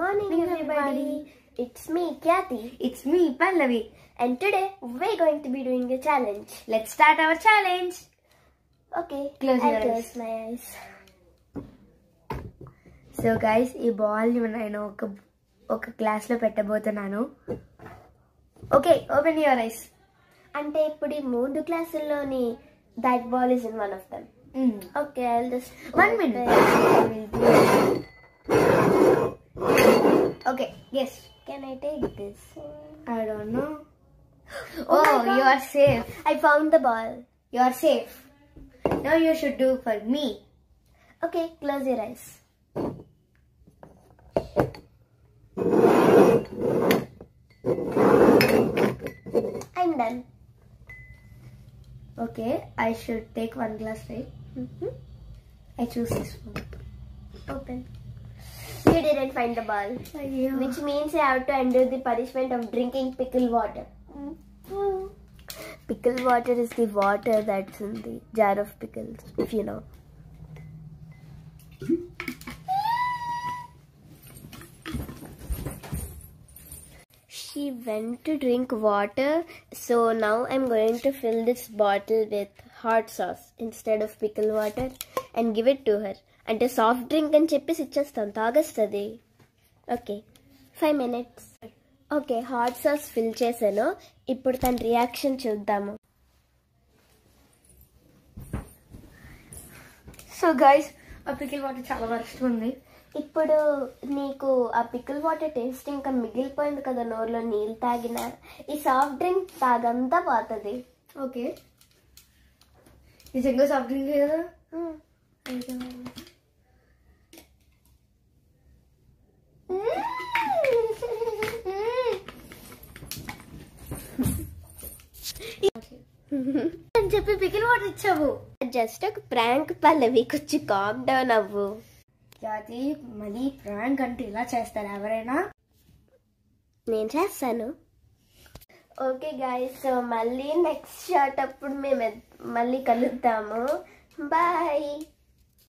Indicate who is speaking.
Speaker 1: morning everybody. It's me Khyati.
Speaker 2: It's me Pallavi.
Speaker 1: And today we're going to be doing a challenge.
Speaker 2: Let's start our challenge.
Speaker 1: Okay.
Speaker 2: Close your eyes.
Speaker 1: Close my eyes.
Speaker 2: So guys, ఈ ball ని నేను ఒక glass లో పెట్టబోతున్నాను. Okay, open your eyes.
Speaker 1: అంటే ఇప్పుడు ఈ మూడు క్లాసుల్లోని that ball is in one of them. Okay, I'll just
Speaker 2: 1 minute. Okay, yes.
Speaker 1: Can I take this?
Speaker 2: I don't know.
Speaker 1: Oh my God.
Speaker 2: You are safe.
Speaker 1: I found the ball.
Speaker 2: You are safe. Now you should do for me.
Speaker 1: Okay, close your eyes. I'm done.
Speaker 2: Okay, I should take one glass, right? I choose this one.
Speaker 1: Open. You didn't find the ball.
Speaker 2: Ayyo.
Speaker 1: Which means I have to endure the punishment of drinking pickle water. Pickle water is the water that's in the jar of pickles, if you know. She went to drink water, so now I'm going to fill this bottle with hot sauce instead of pickle water and give it to her. అంటే soft drink అని చెప్పేసి ఇచ్చేస్తాను, తాగేస్తుంది. Okay, 5 minutes. Okay, hot sauce fill చేశాను. ఇప్పుడు తన reaction చూద్దాము.
Speaker 2: So guys, ఆ పికిల్ వాటర్ చాలా వరస్ట్ ఉంది.
Speaker 1: ఇప్పుడు నీకు ఆ పికిల్ వాటర్ టేస్ట్ ఇంకా మిగిలిపోయింది కదా నోరులో నీళ్ళు తాగిన. ఈ సాఫ్ట్ డ్రింక్ తాగంతా పోతుంది.
Speaker 2: ఓకే, నిజంగా సాఫ్ట్ డ్రింక్ కదా.
Speaker 1: అని చెప్పి పికిల్ వాటర్ ఇచ్చావు. జస్ట్ ఒక ప్రాంక్ పల్లవి, కొంచెం కామ్ డౌన్ అవ్వు.
Speaker 2: అది మళ్ళీ ప్రాంక్ అంటే ఇలా చేస్తారు ఎవరైనా?
Speaker 1: నేను చేస్తాను. ఓకే గైస్, సో మళ్ళీ నెక్స్ట్ షాట్ అప్పుడు మేము మళ్ళీ కలుద్దాము. బాయ్.